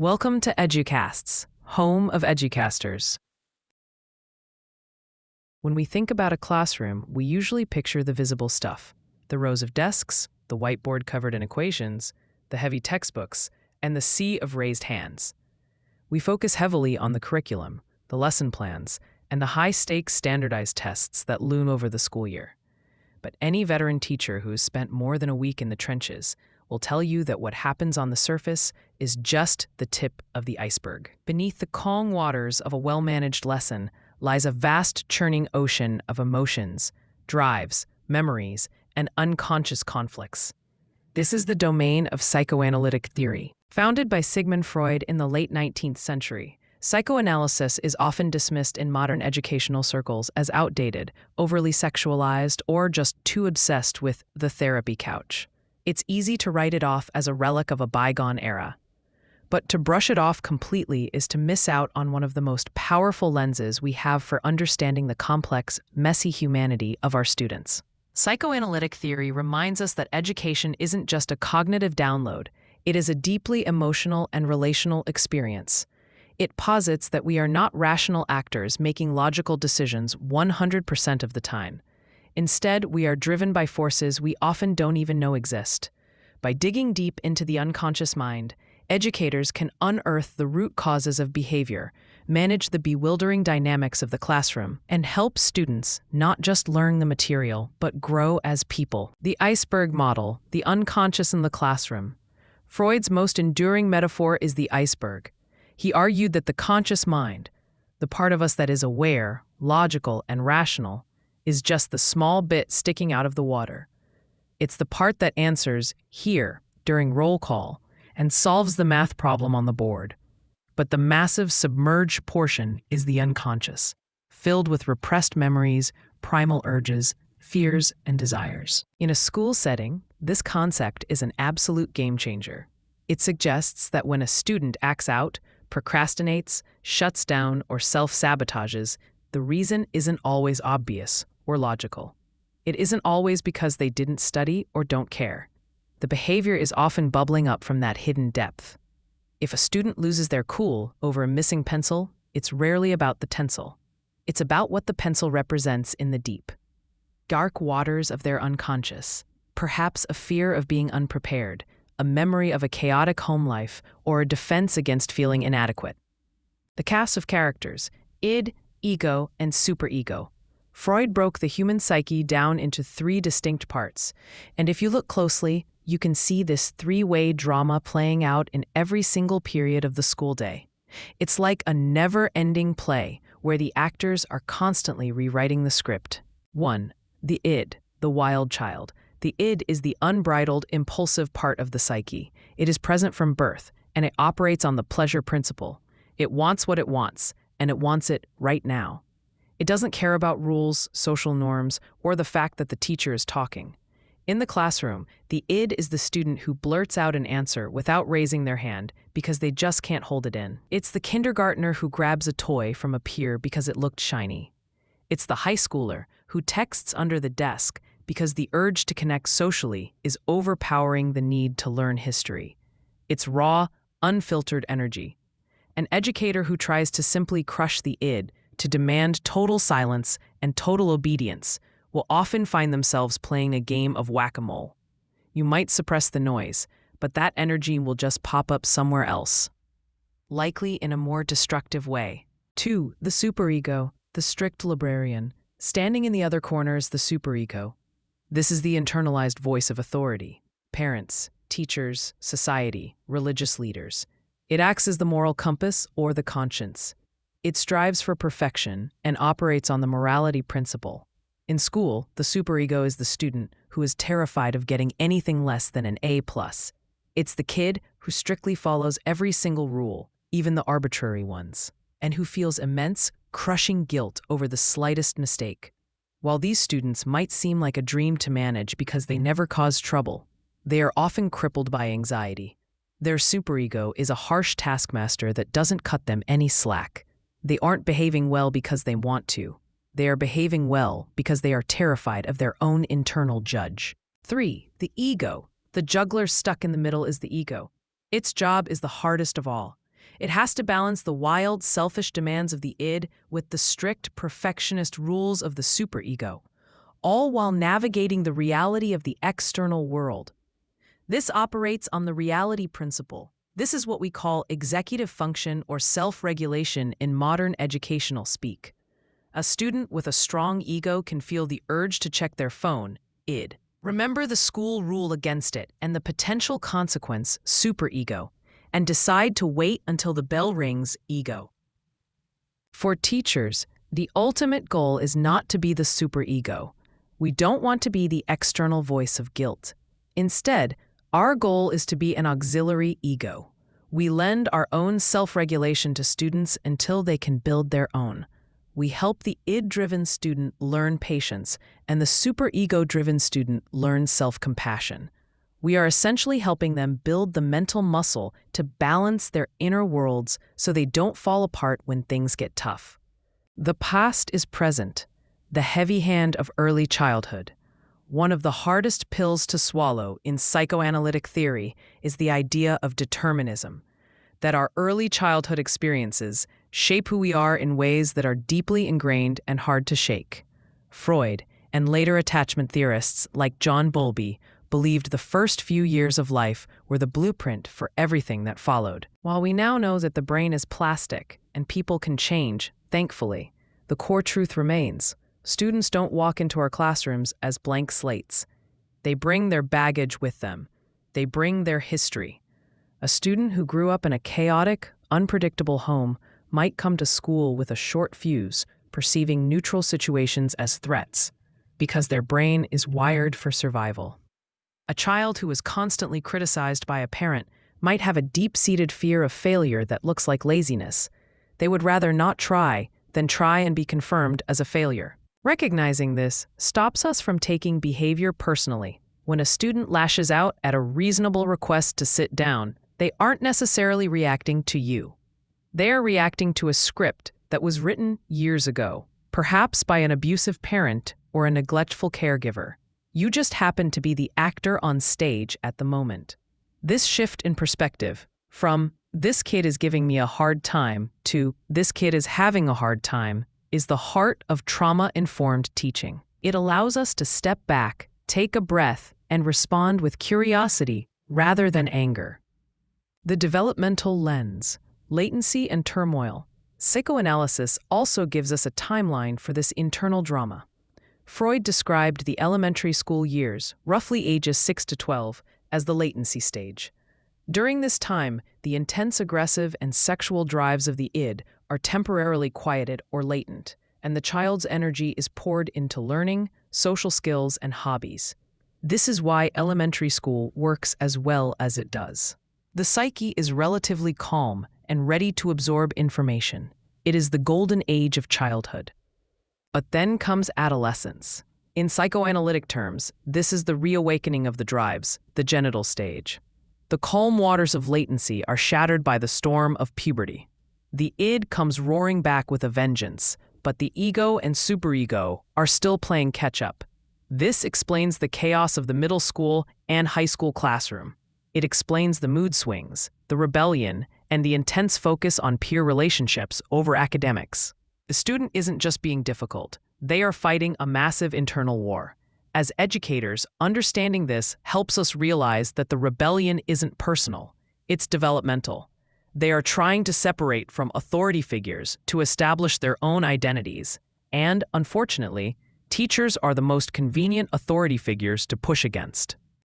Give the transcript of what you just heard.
Welcome to EduCasts, home of EduCasters. When we think about a classroom, we usually picture the visible stuff: the rows of desks, the whiteboard covered in equations, the heavy textbooks, and the sea of raised hands. We focus heavily on the curriculum, the lesson plans, and the high-stakes standardized tests that loom over the school year. But any veteran teacher who has spent more than a week in the trenches will tell you that what happens on the surface is just the tip of the iceberg. Beneath the calm waters of a well-managed lesson lies a vast churning ocean of emotions, drives, memories, and unconscious conflicts. This is the domain of psychoanalytic theory. Founded by Sigmund Freud in the late 19th century, psychoanalysis is often dismissed in modern educational circles as outdated, overly sexualized, or just too obsessed with the therapy couch. It's easy to write it off as a relic of a bygone era. But to brush it off completely is to miss out on one of the most powerful lenses we have for understanding the complex, messy humanity of our students. Psychoanalytic theory reminds us that education isn't just a cognitive download, it is a deeply emotional and relational experience. It posits that we are not rational actors making logical decisions 100% of the time. Instead, we are driven by forces we often don't even know exist. By digging deep into the unconscious mind, educators can unearth the root causes of behavior, manage the bewildering dynamics of the classroom, and help students not just learn the material, but grow as people. The iceberg model, the unconscious in the classroom. Freud's most enduring metaphor is the iceberg. He argued that the conscious mind, the part of us that is aware, logical, and rational, is just the small bit sticking out of the water. It's the part that answers "here" during roll call and solves the math problem on the board. But the massive submerged portion is the unconscious, filled with repressed memories, primal urges, fears, and desires. In a school setting, this concept is an absolute game changer. It suggests that when a student acts out, procrastinates, shuts down, or self-sabotages, the reason isn't always obvious or logical. It isn't always because they didn't study or don't care. The behavior is often bubbling up from that hidden depth. If a student loses their cool over a missing pencil, it's rarely about the tensile. It's about what the pencil represents in the deep, dark waters of their unconscious, perhaps a fear of being unprepared, a memory of a chaotic home life, or a defense against feeling inadequate. The cast of characters: id, ego, and superego. Freud broke the human psyche down into three distinct parts, and if you look closely, you can see this three-way drama playing out in every single period of the school day. It's like a never-ending play where the actors are constantly rewriting the script. 1. The id, the wild child. The id is the unbridled, impulsive part of the psyche. It is present from birth, and it operates on the pleasure principle. It wants what it wants, and it wants it right now. It doesn't care about rules, social norms, or the fact that the teacher is talking. In the classroom, the id is the student who blurts out an answer without raising their hand because they just can't hold it in. It's the kindergartner who grabs a toy from a peer because it looked shiny. It's the high schooler who texts under the desk because the urge to connect socially is overpowering the need to learn history. It's raw, unfiltered energy. An educator who tries to simply crush the id, to demand total silence and total obedience, will often find themselves playing a game of whack-a-mole. You might suppress the noise, but that energy will just pop up somewhere else, likely in a more destructive way. 2. The superego, the strict librarian. Standing in the other corner is the superego. This is the internalized voice of authority: parents, teachers, society, religious leaders. It acts as the moral compass or the conscience. It strives for perfection and operates on the morality principle. In school, the superego is the student who is terrified of getting anything less than an A+. It's the kid who strictly follows every single rule, even the arbitrary ones, and who feels immense, crushing guilt over the slightest mistake. While these students might seem like a dream to manage because they never cause trouble, they are often crippled by anxiety. Their superego is a harsh taskmaster that doesn't cut them any slack. They aren't behaving well because they want to. They are behaving well because they are terrified of their own internal judge. 3. The ego. The juggler stuck in the middle is the ego. Its job is the hardest of all. It has to balance the wild, selfish demands of the id with the strict, perfectionist rules of the superego, all while navigating the reality of the external world. This operates on the reality principle. This is what we call executive function or self-regulation in modern educational speak. A student with a strong ego can feel the urge to check their phone, id. Remember the school rule against it and the potential consequence, superego, and decide to wait until the bell rings, ego. For teachers, the ultimate goal is not to be the superego. We don't want to be the external voice of guilt. Instead, our goal is to be an auxiliary ego. We lend our own self-regulation to students until they can build their own. We help the id-driven student learn patience, and the superego-driven student learn self-compassion. We are essentially helping them build the mental muscle to balance their inner worlds so they don't fall apart when things get tough. The past is present, the heavy hand of early childhood. One of the hardest pills to swallow in psychoanalytic theory is the idea of determinism, that our early childhood experiences shape who we are in ways that are deeply ingrained and hard to shake. Freud and later attachment theorists like John Bowlby believed the first few years of life were the blueprint for everything that followed. While we now know that the brain is plastic and people can change, thankfully, the core truth remains. Students don't walk into our classrooms as blank slates. They bring their baggage with them. They bring their history. A student who grew up in a chaotic, unpredictable home might come to school with a short fuse, perceiving neutral situations as threats, because their brain is wired for survival. A child who is constantly criticized by a parent might have a deep-seated fear of failure that looks like laziness. They would rather not try than try and be confirmed as a failure. Recognizing this stops us from taking behavior personally. When a student lashes out at a reasonable request to sit down, they aren't necessarily reacting to you. They are reacting to a script that was written years ago, perhaps by an abusive parent or a neglectful caregiver. You just happen to be the actor on stage at the moment. This shift in perspective, from "this kid is giving me a hard time" to "this kid is having a hard time," is the heart of trauma-informed teaching. It allows us to step back, take a breath, and respond with curiosity rather than anger. The developmental lens, latency and turmoil. Psychoanalysis also gives us a timeline for this internal drama. Freud described the elementary school years, roughly ages 6 to 12, as the latency stage. During this time, the intense aggressive and sexual drives of the id are temporarily quieted or latent, and the child's energy is poured into learning, social skills, and hobbies. This is why elementary school works as well as it does. The psyche is relatively calm and ready to absorb information. It is the golden age of childhood. But then comes adolescence. In psychoanalytic terms, this is the reawakening of the drives, the genital stage. The calm waters of latency are shattered by the storm of puberty. The id comes roaring back with a vengeance, but the ego and superego are still playing catch-up. This explains the chaos of the middle school and high school classroom. It explains the mood swings, the rebellion, and the intense focus on peer relationships over academics. The student isn't just being difficult. They are fighting a massive internal war. As educators, understanding this helps us realize that the rebellion isn't personal. It's developmental. They are trying to separate from authority figures to establish their own identities. And, unfortunately, teachers are the most convenient authority figures to push against.